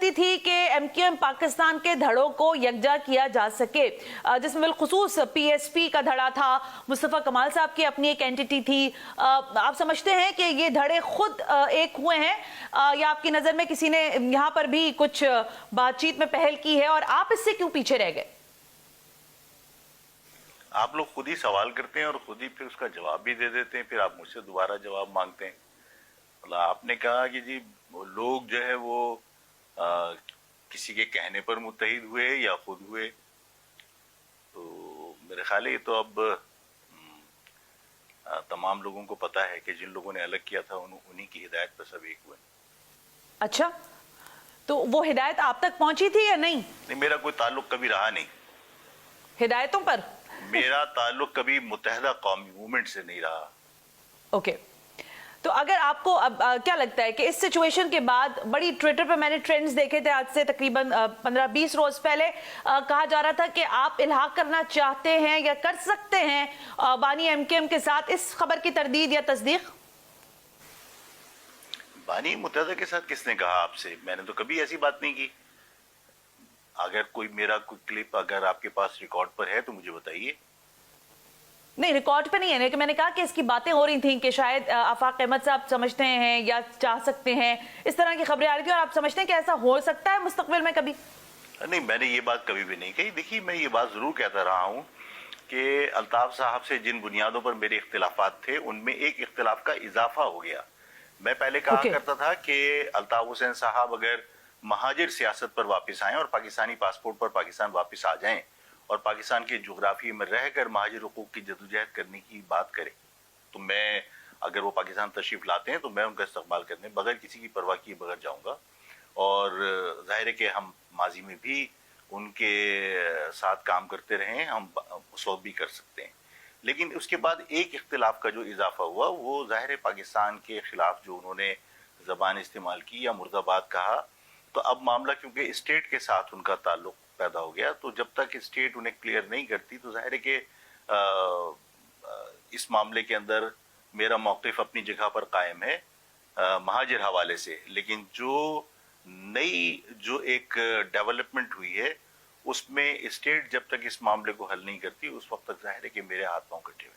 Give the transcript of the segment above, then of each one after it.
लगती थी कि MQM पाकिस्तान के धड़ों को यकजा किया जा सके, जिसमें बिलखुसूस PSP का धड़ा था, मुस्तफ़ा कमाल साहब की अपनी एक एंटिटी थी। आप समझते हैं कि ये धड़े खुद एक हुए हैं, या आपकी नज़र में किसी ने यहाँ पर भी कुछ बातचीत में पहल की है और आप इससे क्यों पीछे रह गए? आप लोग खुद ही सवाल करते हैं और खुद ही फिर उसका जवाब भी दे देते हैं, फिर आप मुझसे दोबारा जवाब मांगते हैं। मतलब आपने कहा कि जी लोग जो है वो किसी के कहने पर मुत्तहिद हुए या खुद हुए, तो मेरे ख्याल है ये तो अब तमाम लोगों को पता है कि जिन लोगों ने अलग किया था उन्हीं की हिदायत पर सब एक हुए। अच्छा, तो वो हिदायत आप तक पहुंची थी या नहीं? नहीं, मेरा कोई ताल्लुक कभी रहा नहीं हिदायतों पर। मेरा ताल्लुक कभी मुत्तहिदा कौमी मूवमेंट से नहीं रहा। ओके, तो अगर आपको अब क्या लगता है कि इस सिचुएशन के बाद, बड़ी ट्विटर पे मैंने ट्रेंड्स देखे थे आज से तकरीबन 15-20 रोज पहले, कहा जा रहा था कि आप इल्हाक करना चाहते हैं या कर सकते हैं बानी MQM के साथ, इस खबर की तरदीद या तस्दीक? बानी मुत्तहिदा के साथ किसने कहा आपसे? मैंने तो कभी ऐसी बात नहीं की। अगर कोई मेरा कोई क्लिप अगर आपके पास रिकॉर्ड पर है तो मुझे बताइए। नहीं, रिकॉर्ड पे नहीं है, लेकिन मैंने कहा कि इसकी बातें हो रही थी कि शायद आफाक अहमद साहब समझते हैं या चाह सकते हैं, इस तरह की खबरें आ रही थी, और आप समझते हैं कि ऐसा हो सकता है मुस्तकबिल में कभी? नहीं, मैंने ये बात कभी भी नहीं कही। देखिए, मैं ये बात जरूर कहता रहा हूँ कि अल्ताफ साहब से जिन बुनियादों पर मेरे इख्तिलाफात थे उनमें एक इख्तिलाफ का इजाफा हो गया। मैं पहले कहा करता था कि अल्ताफ हुसैन साहब अगर महाजिर सियासत पर वापस आएं और पाकिस्तानी पासपोर्ट पर पाकिस्तान वापस आ जाएं और पाकिस्तान के जोग्राफी में रहकर महाजिर हुकूक की जदोजहद करने की बात करें, तो मैं, अगर वो पाकिस्तान तशरीफ लाते हैं तो मैं उनका इस्तकबाल करने बगैर किसी की परवाह किए बगैर जाऊंगा। और जाहिर है कि हम माजी में भी उनके साथ काम करते रहे हैं, हम उस वक्त भी कर सकते हैं। लेकिन उसके बाद एक इख्तिलाफ का जो इजाफा हुआ वो जाहिर है पाकिस्तान के खिलाफ जो उन्होंने ज़बान इस्तेमाल की या मुर्दाबाद कहा, तो अब मामला क्योंकि स्टेट के साथ उनका ताल्लुक पैदा हो गया, तो जब तक स्टेट उन्हें क्लियर नहीं करती तो जाहिर है कि इस मामले के अंदर मेरा मौक़िफ़ अपनी जगह पर कायम है महाजिर हवाले से। लेकिन जो एक डेवलपमेंट हुई है उसमें स्टेट जब तक इस मामले को हल नहीं करती उस वक्त तक जाहिर है कि मेरे हाथ पांव कटे हुए।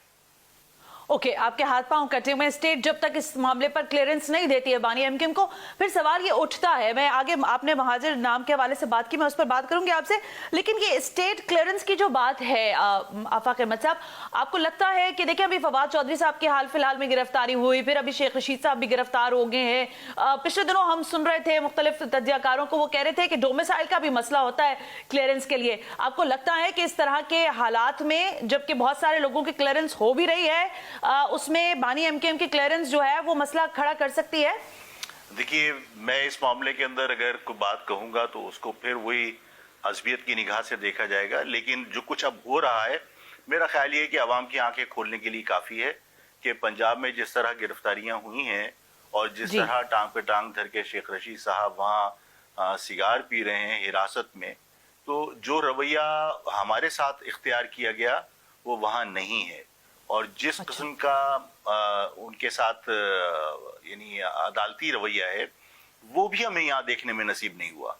ओके, आपके हाथ पांव कटे हुए, स्टेट जब तक इस मामले पर क्लियरेंस नहीं देती है बानी MQM को, फिर सवाल ये उठता है, मैं आगे, आपने महाजिर नाम के हवाले से बात की, मैं उस पर बात करूंगी आपसे, लेकिन ये स्टेट क्लियरेंस की जो बात है आफाक अहमद साहब, आपको लगता है कि देखिए अभी फवाद चौधरी साहब की हाल फिलहाल में गिरफ्तारी हुई, फिर अभी शेख रशीद साहब भी गिरफ्तार हो गए हैं, पिछले दिनों हम सुन रहे थे मुख्तलिफ तज्जियाकारों को, वो कह रहे थे कि डोमिसाइल का भी मसला होता है क्लियरेंस के लिए। आपको लगता है कि इस तरह के हालात में, जबकि बहुत सारे लोगों की क्लियरेंस हो भी रही है, उसमें बानी MQM की क्लियरेंस जो है वो मसला खड़ा कर सकती है? देखिए, मैं इस मामले के अंदर अगर कोई बात कहूंगा तो उसको फिर वही अज़बियत की निगाह से देखा जाएगा, लेकिन जो कुछ अब हो रहा है मेरा ख्याल ये है कि आवाम की आंखें खोलने के लिए काफ़ी है कि पंजाब में जिस तरह गिरफ्तारियां हुई हैं और जिस तरह टांग पे टांग धर के शेख रशीद साहब वहाँ सिगार पी रहे हैं हिरासत में, तो जो रवैया हमारे साथ इख्तियार किया गया वो वहाँ नहीं है। और जिस किस्म का उनके साथ यानी अदालती रवैया है वो भी हमें यहाँ देखने में नसीब नहीं हुआ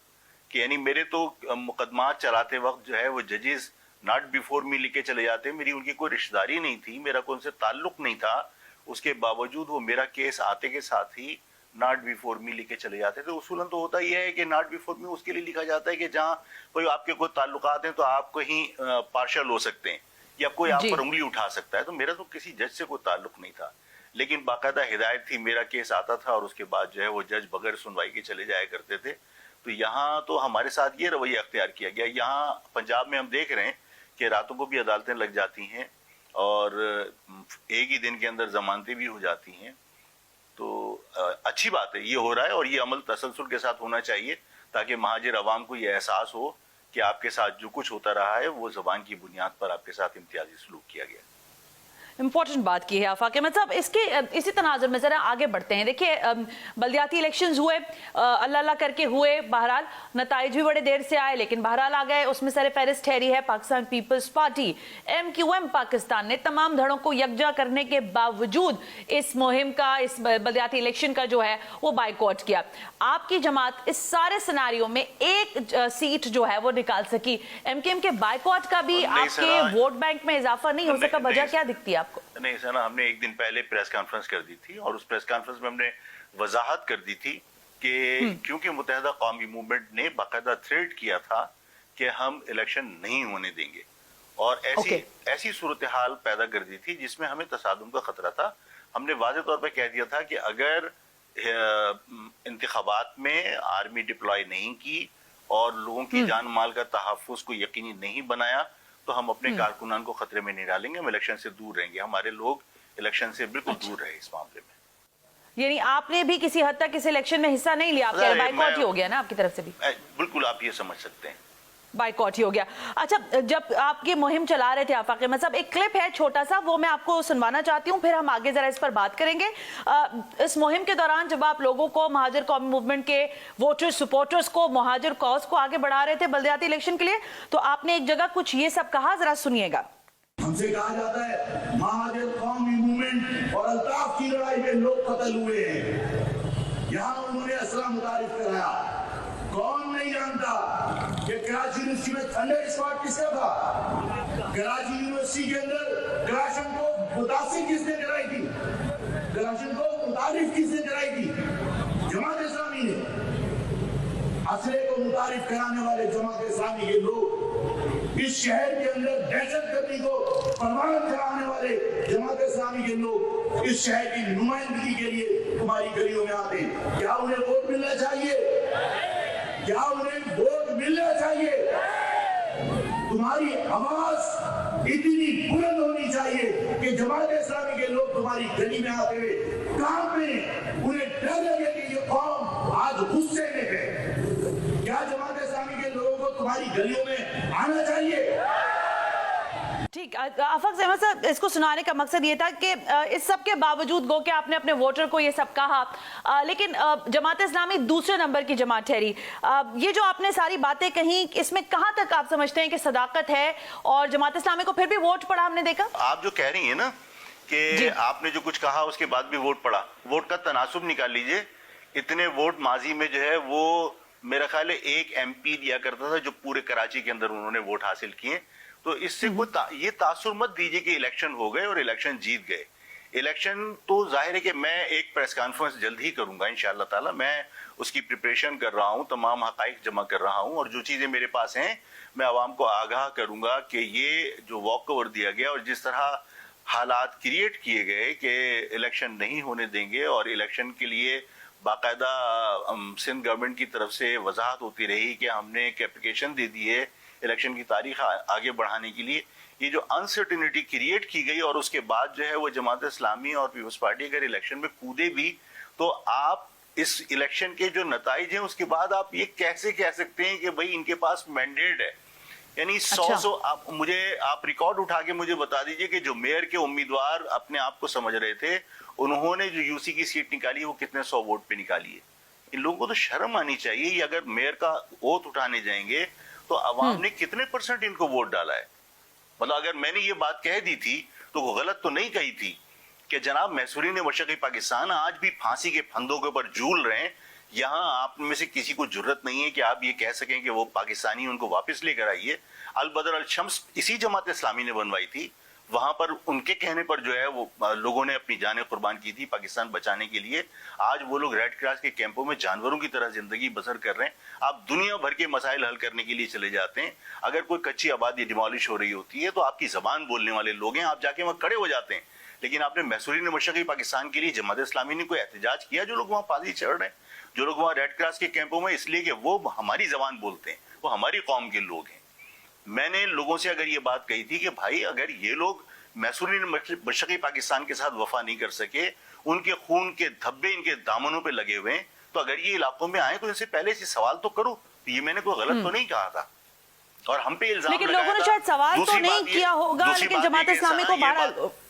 कि यानी मेरे तो मुकदमात चलाते वक्त जो है वो जजेस नॉट बिफोर मी लिखे चले जाते, मेरी उनकी कोई रिश्तेदारी नहीं थी, मेरा कोई उनसे ताल्लुक नहीं था, उसके बावजूद वो मेरा केस आते के साथ ही नॉट बिफोर मी लिखे चले जाते थे। उसूलन तो होता यह है कि नॉट बिफोर मी उसके लिए लिखा जाता है कि जहाँ कोई आपके कोई ताल्लुकात हैं तो आप कहीं पार्शल हो सकते हैं या कोई आप पर उंगली उठा सकता है। तो मेरा तो किसी जज से कोई ताल्लुक नहीं था, लेकिन बाकायदा हिदायत थी, मेरा केस आता था और उसके बाद जो है वो जज बगैर सुनवाई के चले जाया करते थे। तो यहाँ तो हमारे साथ ये रवैया अख्तियार किया गया। यहाँ पंजाब में हम देख रहे हैं कि रातों को भी अदालतें लग जाती हैं और एक ही दिन के अंदर जमानतें भी हो जाती हैं। तो अच्छी बात है, ये हो रहा है और ये अमल तसलसल के साथ होना चाहिए ताकि महाजिर अवाम को ये एहसास हो कि आपके साथ जो कुछ होता रहा है वो ज़बान की बुनियाद पर आपके साथ इम्तियाजी सलूक किया गया। इम्पोर्टेंट बात की है आफाक अहमद साहब। इसके इसी तनाजुर में जरा आगे बढ़ते हैं। देखिए बल्दियाती इलेक्शंस हुए, अल्लाह अल्लाह करके हुए, बहरहाल नताइज भी बड़े देर से आए लेकिन बहरहाल आ गए। उसमें सर फहरिस्त ठहरी है पाकिस्तान पीपल्स पार्टी MQM पाकिस्तान ने तमाम धड़ों को यकजा करने के बावजूद इस मुहिम का, इस बल्दियाती इलेक्शन का जो है वो बाइकआउट किया। आपकी जमात इस सारे सिनारियों में एक सीट जो है वो निकाल सकी। MQM के बाइकआउट का भी आपके वोट बैंक में इजाफा नहीं हो सका, वजह क्या दिखती है आपको? नहीं सर, हमने एक दिन पहले प्रेस कॉन्फ्रेंस कर दी थी और उस प्रेस कॉन्फ्रेंस में हमने वजाहत कर दी थी कि क्योंकि मुत्तहिदा कौमी मूवमेंट ने बाकायदा थ्रेट किया था कि हम इलेक्शन नहीं होने देंगे और ऐसी सूरत हाल पैदा कर दी थी जिसमें हमें तसादुम का खतरा था। हमने वाज़ेह तौर पर कह दिया था कि अगर इंतखाबात में आर्मी डिप्लॉय नहीं की और लोगों की जान माल का तहफ़्फ़ुज़ को यकीनी नहीं बनाया तो हम अपने कारकुनान को खतरे में नहीं डालेंगे, हम इलेक्शन से दूर रहेंगे। हमारे लोग इलेक्शन से बिल्कुल दूर रहे इस मामले में। यानी आपने भी किसी हद तक इस इलेक्शन में हिस्सा नहीं लिया, आपके बाइकआउट ही हो गया ना आपकी तरफ से भी? बिल्कुल, आप ये समझ सकते हैं, बाइकआउट ही हो गया। अच्छा, जब आप ये मुहिम चला रहे थे आफाक अहमद साहब, एक क्लिप है छोटा सा, वो मैं आपको सुनवाना चाहती हूँ, फिर हम आगे जरा इस पर बात करेंगे। इस मुहिम के दौरान जब आप लोगों को, महाजिर कौमी मूवमेंट के वोटर्स, सपोर्टर्स को, महाजिर कॉज को आगे बढ़ा रहे थे बल्दियाती इलेक्शन के लिए, तो आपने एक जगह कुछ ये सब कहा, जरा सुनिएगा। हमसे कहा जाता है महाजिर कौमी मूवमेंट और अल्ताफ की लड़ाई में लोग कत्ल हुए हैं। यहाँ उन्होंने असला मुतारिफ कराया। कौन नहीं जानता कि कराची यूनिवर्सिटी में थंडर स्क्वाड किसका था? कराची यूनिवर्सिटी के अंदर कराशन को मुतासिर किसने कराई थी? कराशन को मुतारिफ किसने कराई थी? जमात इस्लामी ने। असले को मुतारिफ कराने वाले जमात इस्लामी के लोग इस शहर के अंदर दहशतगर्दी को परवान चढ़ाने वाले जमात इस्लामी के लोग इस शहर की नुमाइंदगी के लिए तुम्हारी गलियों में आते हैं। क्या उन्हें वोट मिलना चाहिए? क्या उन्हें वोट मिलना चाहिए? तुम्हारी आवाज इतनी बुलंद होनी चाहिए कि जमात इस्लामी के लोग तुम्हारी गली में आते हुए कांपे, उन्हें डर लगे कि ये कौम आज गुस्से में है। क्या जमात इस्लामी के लोगों को तुम्हारी गलियों में आना चाहिए? ठीक, आफाक अहमद साहब, इसको सुनाने का मकसद ये था कि इस सब के बावजूद गो कि आपने अपने वोटर को ये सब कहा, लेकिन जमात इस्लामी दूसरे नंबर की जमात ठहरी। ये जो आपने सारी बातें कही, इसमें कहां तक आप समझते हैं कि सदाकत है और जमात इस्लामी को फिर भी वोट पड़ा? हमने देखा आप जो कह रही है ना कि आपने जो कुछ कहा उसके बाद भी वोट पड़ा, वोट का तनासुब निकाल लीजिए। इतने वोट माजी में जो है वो मेरा ख्याल है एक MP दिया करता था जो पूरे कराची के अंदर उन्होंने वोट हासिल किए। तो इससे कोई ये तासुर मत दीजिए कि इलेक्शन हो गए और इलेक्शन जीत गए। इलेक्शन तो जाहिर है कि मैं एक प्रेस कॉन्फ्रेंस जल्द ही करूंगा इंशाअल्लाह ताला, मैं उसकी प्रिपरेशन कर रहा हूं, तमाम हकाइक जमा कर रहा हूं और जो चीजें मेरे पास हैं मैं आवाम को आगाह करूंगा कि ये जो वॉक ओवर दिया गया और जिस तरह हालात क्रिएट किए गए कि इलेक्शन नहीं होने देंगे और इलेक्शन के लिए बाकायदा सिंध गवर्नमेंट की तरफ से वजाहत होती रही कि हमने एक एप्लीकेशन दे दी है इलेक्शन की तारीख आगे बढ़ाने के लिए। ये जो अनसर्टिनिटी क्रिएट की गई और उसके बाद जो है वो जमात इस्लामी और पीपल्स पार्टी अगर इलेक्शन में कूदे भी तो आप इस इलेक्शन के जो नताइज हैं उसके बाद आप ये कैसे कह सकते हैं कि भाई इनके पास मैंडेट है? यानी 100 आप रिकॉर्ड उठा के मुझे बता दीजिए कि जो मेयर के उम्मीदवार अपने आप को समझ रहे थे उन्होंने जो UC की सीट निकाली वो कितने 100 वोट पे निकाली है? इन लोगों को तो शर्म आनी चाहिए। ये अगर मेयर का ओथ उठाने जाएंगे तो अवाम ने कितने % इनको वोट डाला है? मतलब अगर मैंने ये बात कह दी थी तो वो गलत तो नहीं कही थी कि जनाब महसूरीन मशरक़ी पाकिस्तान आज भी फांसी के फंदों के ऊपर झूल रहे हैं। यहाँ आप में से किसी को जुर्रत नहीं है कि आप ये कह सकें कि वो पाकिस्तानी उनको वापस लेकर आइए। अल बदर अल शम्स इसी जमात इस्लामी ने बनवाई थी, वहां पर उनके कहने पर जो है वो लोगों ने अपनी जानें कुर्बान की थी पाकिस्तान बचाने के लिए। आज वो लोग रेड क्रॉस के कैंपों में जानवरों की तरह जिंदगी बसर कर रहे हैं। आप दुनिया भर के मसाइल हल करने के लिए चले जाते हैं। अगर कोई कच्ची आबादी डिमोलिश हो रही होती है तो आपकी जबान बोलने वाले लोग हैं, आप जाके वहां खड़े हो जाते हैं। लेकिन आपने महसूरीन मशरक़ी पाकिस्तान के लिए जमात इस्लामी ने कोई एहतजाज किया? जो लोग वहां फांसी चढ़ रहे हैं, जो लोग वहां रेड क्रॉस के कैंपों में, इसलिए कि वो हमारी जबान बोलते हैं, वो हमारी कौम के लोग हैं। मैंने लोगों से अगर ये बात कही थी कि भाई अगर ये लोग महसूरीन मशरक़ी पाकिस्तान के साथ वफा नहीं कर सके, उनके खून के धब्बे इनके दामनों पे लगे हुए हैं, तो अगर ये इलाकों में आए तो इनसे पहले से सवाल तो करो। तो ये मैंने कोई गलत तो नहीं कहा था और हम पे इल्जाम लेकिन लोगों ने शायद सवाल तो नहीं किया होगा, लेकिन जमात इस्लामी को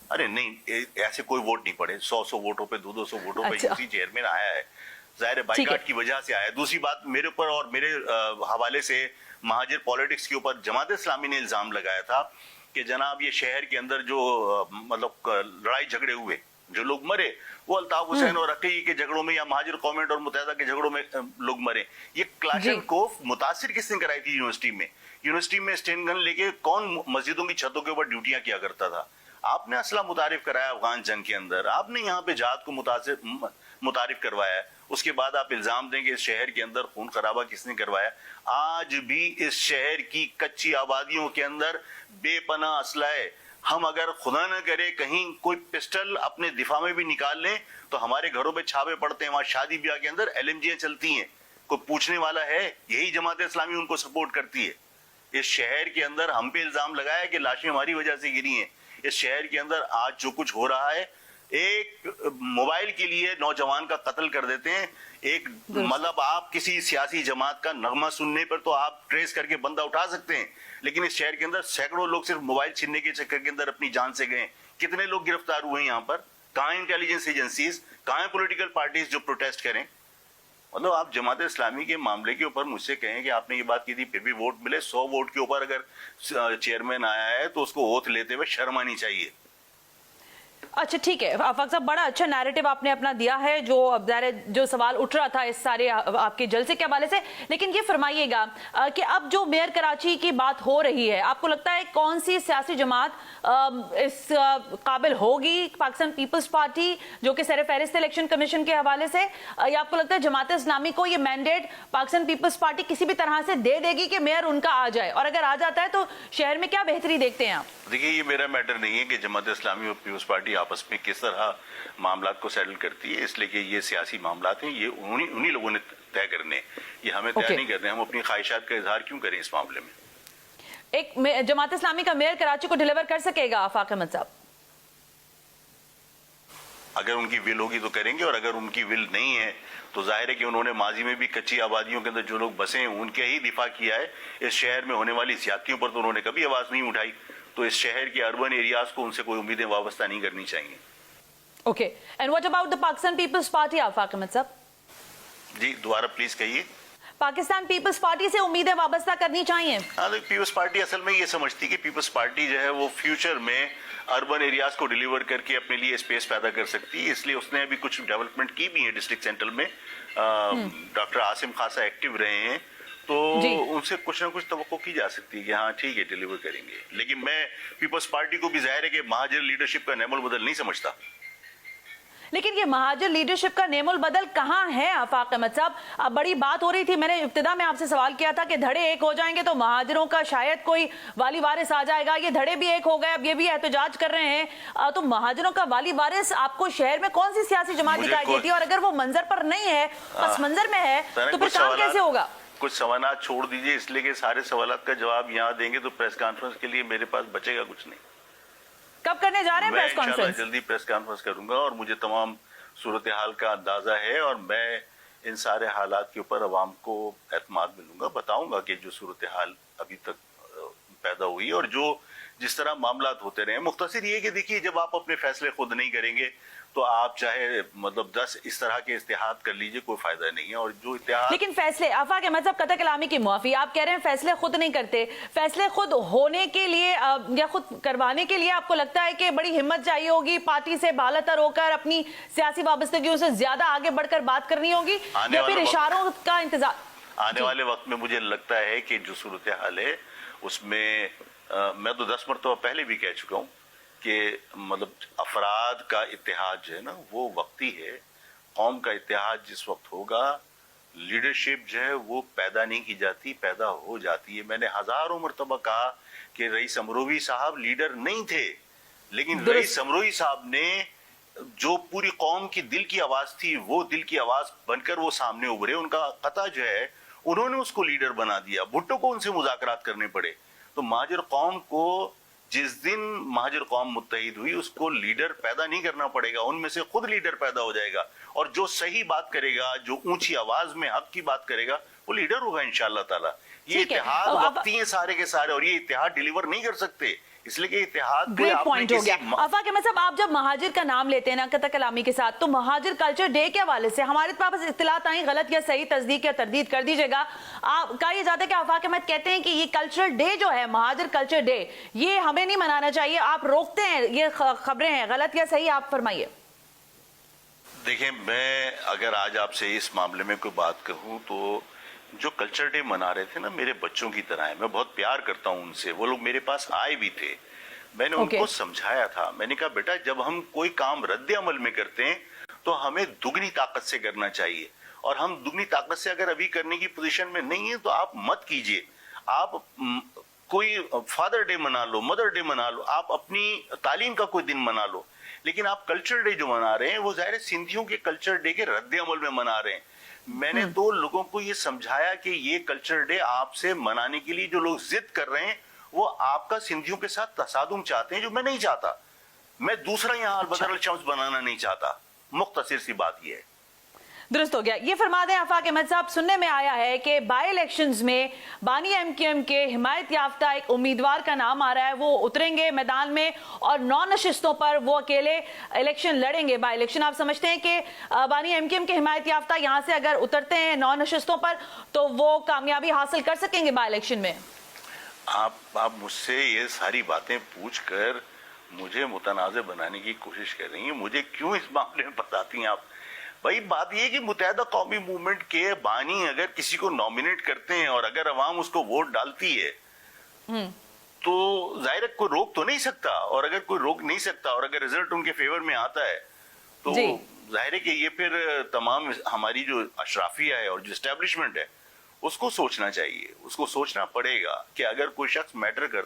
अरे नहीं, ऐसे कोई वोट नहीं पड़े। 100 वोटों पे 200 वोटों पे अच्छा। यूसी चेयरमैन आया है, जाहिर है ठीक है। बाइकाट की वजह से आया है। दूसरी बात, मेरे ऊपर और मेरे हवाले से महाजिर पॉलिटिक्स के ऊपर जमात इस्लामी ने इल्जाम लगाया था कि जनाब ये शहर के अंदर जो मतलब लड़ाई झगड़े हुए, जो लोग मरे, वो अल्ताफ हुसैन और अकील के झगड़ों में या महाजिर कौमेंट और मुत्तहिदा के झगड़ों में लोग मरे। ये क्लाशन को मुतासिर किसने कराई थी यूनिवर्सिटी में? यूनिवर्सिटी में स्टेन गन लेके कौन मस्जिदों की छतों के ऊपर ड्यूटियां किया करता था? आपने असला मुतारिफ कराया अफगान जंग के अंदर, आपने यहाँ पे जहाद को मुतारिफ करवाया है। उसके बाद आप इल्जाम देंगे इस शहर के अंदर खून खराबा किसने करवाया? आज भी इस शहर की कच्ची आबादियों के अंदर बेपनाह असला है। हम अगर खुदा न करे कहीं कोई पिस्टल अपने दिफा में भी निकाल लें तो हमारे घरों पे छापे पड़ते हैं, वहां शादी ब्याह के अंदर LMG चलती हैं। कोई पूछने वाला है? यही जमात इस्लामी उनको सपोर्ट करती है। इस शहर के अंदर हम पे इल्जाम लगाया कि लाशें हमारी वजह से गिरी हैं। इस शहर के अंदर आज जो कुछ हो रहा है, एक मोबाइल के लिए नौजवान का कत्ल कर देते हैं। एक मतलब आप किसी सियासी जमात का नगमा सुनने पर तो आप ट्रेस करके बंदा उठा सकते हैं, लेकिन इस शहर के अंदर सैकड़ों लोग सिर्फ मोबाइल छीनने के चक्कर के अंदर अपनी जान से गए। कितने लोग गिरफ्तार हुए यहाँ पर? कहाँ इंटेलिजेंस एजेंसीज, कहाँ पॉलिटिकल पार्टीज जो प्रोटेस्ट करें? मतलब आप जमात इस्लामी के मामले के ऊपर मुझसे कहें कि आपने ये बात की थी फिर भी वोट मिले। 100 वोट के ऊपर अगर चेयरमैन आया है तो उसको ओथ लेते हुए शर्म आनी चाहिए। अच्छा ठीक है आफाक साहब, बड़ा अच्छा नैरेटिव आपने अपना दिया है, जो सवाल उठ रहा था इस सारे आपके जलसे के हवाले से। लेकिन ये फरमाइएगा कि अब जो मेयर कराची की बात हो रही है, आपको लगता है कौन सी सियासी जमात इस काबिल होगी? पाकिस्तान पीपल्स पार्टी जो कि सर फहरिस्त इलेक्शन कमीशन के हवाले से, या आपको लगता है जमात इस्लामी को ये मैंडेट पाकिस्तान पीपल्स पार्टी किसी भी तरह से दे देगी कि मेयर उनका आ जाए? और अगर आ जाता है तो शहर में क्या बेहतरी देखते हैं आप? देखिए, ये मेरा मैटर नहीं है कि जमात इस्लामी और पीपल्स पार्टी आपस में किस तरह मामला को सेटल करती है, इसलिए कि ये सियासी मामला हैं, ये उन्हीं लोगों ने तय करने, ये हमें तय नहीं करने। हम अपनी ख्वाहिशात का इजहार क्यों करें इस मामले में? एक जमात इस्लामी का मेयर कराची को डिलीवर कर सकेगा आफाक अहमद साहब? अगर उनकी विल होगी तो करेंगे, और अगर उनकी विल नहीं है तो जाहिर है कि उन्होंने माजी में भी कच्ची आबादियों के अंदर जो लोग बसे हैं उनके ही दिफा किया है। इस शहर में होने वाली ज्यादतियों पर तो उन्होंने कभी आवाज नहीं उठाई। तो इस शहर के अर्बन एरियाज को उनसे कोई उम्मीदें वाबस्ता नहीं करनी चाहिए। Okay, and what about the Pakistan Peoples Party Afaq Ahmed साहब? जी दोबारा प्लीज कहिए। पाकिस्तान पीपल्स पार्टी से उम्मीदें वाबस्ता करनी चाहिए? हाँ, पीपल्स पार्टी असल में ये समझती कि पीपल्स पार्टी जो है वो फ्यूचर में अर्बन एरियाज को डिलीवर करके अपने लिए स्पेस पैदा कर सकती है, इसलिए उसने अभी कुछ डेवलपमेंट की भी है डिस्ट्रिक्ट सेंटर में। डॉक्टर आसिम खासा एक्टिव रहे हैं, तो उनसे कुछ ना कुछ तवक्को की जा सकती है कि हाँ ठीक है डिलीवर करेंगे। लेकिन मैं पीपल्स पार्टी को भी जाहिर है कि महाजिर लीडरशिप का नेमुल बदल नहीं समझता। लेकिन ये महाजिर लीडरशिप का नेमुल बदल कहाँ है आफाक अहमद साहब? अब बड़ी बात हो रही थी, मैंने इब्तिदा में आपसे सवाल किया था कि धड़े एक हो जाएंगे तो महाजिरों का शायद कोई वाली वारिस आ जाएगा। ये धड़े भी एक हो गए, अब ये भी एहतजाज कर रहे हैं, तो महाजिरों का वाली वारिस आपको शहर में कौन सी सियासी जमात दिखाई देती है? और अगर वो मंजर पर नहीं है, पस मंजर में है, तो फिर काम कैसे होगा? कुछ सवाल छोड़ दीजिए, इसलिए कि सारे सवाल का जवाब यहाँ देंगे तो प्रेस कॉन्फ्रेंस के लिए मेरे पास बचेगा कुछ नहीं। कब करने जा रहे हैं प्रेस इंशाल्लाह कॉन्फ्रेंस? जल्दी प्रेस कॉन्फ्रेंस करूंगा, और मुझे तमाम सूरत हाल का अंदाजा है, और मैं इन सारे हालात के ऊपर अवाम को एतमाद मिलूंगा, बताऊंगा कि जो सूरत हाल अभी तक पैदा हुई और जो जिस तरह मामलात होते रहे। मुख्तसर ये कि देखिए, जब आप अपने फैसले खुद नहीं करेंगे तो आप चाहे मतलब 10 इस तरह के इत्तेहाद कर लीजिए, कोई फायदा नहीं है। और जो इत्तेहाद, लेकिन फैसले आफाक अहमद साहब, कतई कलामी की मुआफी, आप कह रहे हैं फैसले खुद नहीं करते। फैसले खुद होने के लिए या खुद करवाने के लिए आपको लगता है कि बड़ी हिम्मत चाहिए होगी, पार्टी से बालातर होकर अपनी सियासी वाबस्तगियों से ज्यादा आगे बढ़कर बात करनी होगी, या फिर इशारों का इंतजार? आने वाले वक्त में मुझे लगता है कि जो सूरत हाल है उसमें मैं तो 10 मरतबा पहले भी कह चुका हूँ कि मतलब अफराद का इत्तेहाद जो है ना वो वक्ती है। कौम का इत्तेहाद जिस वक्त होगा, लीडरशिप जो है वो पैदा नहीं की जाती, पैदा हो जाती है। मैंने हजारों मरतबा कहा कि रईस अमरोही साहब लीडर नहीं थे, लेकिन रईस अमरोही साहब ने जो पूरी कौम की दिल की आवाज थी, वो दिल की आवाज बनकर वो सामने उभरे। उनका कता जो है उन्होंने उसको लीडर बना दिया। भुट्टो को उनसे मुज़ाकरात करने पड़े। तो महाजिर कौम को जिस दिन महाजिर कौम मुत्तहिद हुई, उसको लीडर पैदा नहीं करना पड़ेगा, उनमें से खुद लीडर पैदा हो जाएगा। और जो सही बात करेगा, जो ऊंची आवाज में हक की बात करेगा, वो लीडर होगा इंशाअल्लाह ताला। ये ठीक है। इत्तेहाद अब- वक्ती हैं सारे के सारे, और ये इत्तेहाद डिलीवर नहीं कर सकते, इसलिए कि इत्तेहाद ग्रेट आपने पॉइंट हो किसी गया। आफाक अहमद साहब, आप जब महाजिर का नाम लेते हैं ना कतक कलामी के साथ, तो महाजिर कल्चर डे के हवाले से हमारे पास इत्तलात आई, गलत या सही तस्दीक या तरदीद कर दीजिएगा। आप कहा यह जाता है कि आफाक अहमद कहते हैं कि ये कल्चरल डे जो है, महाजिर कल्चर डे, ये हमें नहीं मनाना चाहिए, आप रोकते हैं, ये खबरें हैं, गलत या सही, आप फरमाइए। देखिए, मैं अगर आज आपसे इस मामले में कोई बात कहूं तो जो कल्चर डे मना रहे थे ना, मेरे बच्चों की तरह है। मैं बहुत प्यार करता हूं उनसे, वो लोग मेरे पास आए भी थे। मैंने उनको समझाया था, मैंने कहा बेटा जब हम कोई काम रद्द अमल में करते हैं तो हमें दुगनी ताकत से करना चाहिए, और हम दुगनी ताकत से अगर अभी करने की पोजीशन में नहीं है तो आप मत कीजिए। आप कोई फादर डे मना लो, मदर डे मना लो, आप अपनी तालीम का कोई दिन मना लो, लेकिन आप कल्चर डे जो मना रहे हैं वो जाहिर है सिंधियों के कल्चर डे के रद्द अमल में मना रहे हैं। मैंने तो लोगों को ये समझाया कि ये कल्चर डे आपसे मनाने के लिए जो लोग जिद कर रहे हैं वो आपका सिंधियों के साथ तसादुम चाहते हैं, जो मैं नहीं चाहता। मैं दूसरा यहाँ अलबदर शम्स बनाना नहीं चाहता। मुख्तसर सी बात ये है। दुरुस्त हो गया। ये फरमा दें आफाक अहमद साहब, सुनने में आया है कि बाई इलेक्शंस में बानी एमक्यूएम के हिमायत याफ्ता एक उम्मीदवार का नाम आ रहा है, वो उतरेंगे मैदान में और 9 नशिस्तों पर वो अकेले इलेक्शन लड़ेंगे, बाई इलेक्शन। आप समझते हैं कि बानी एमक्यूएम के हिमायत याफ्ता यहाँ से अगर उतरते हैं 9 नशिस्तों पर तो वो कामयाबी हासिल कर सकेंगे बाई इलेक्शन में? आप मुझसे ये सारी बातें पूछकर मुझे मुतनाज़ बनाने की कोशिश कर रही हैं। मुझे क्यों इस मामले में बताती हैं आप? भाई बात ये है कि मुत्तहिदा कौमी मूवमेंट के बानी अगर किसी को नॉमिनेट करते हैं और अगर अवाम उसको वोट डालती है तो जाहिर है कोई रोक तो नहीं सकता, और अगर कोई रोक नहीं सकता और अगर रिजल्ट उनके फेवर में आता है तो जाहिर है कि ये फिर तमाम हमारी जो अशराफिया है और जो एस्टेब्लिशमेंट है उसको सोचना चाहिए, उसको सोचना पड़ेगा कि अगर कोई शख्स मैटर करता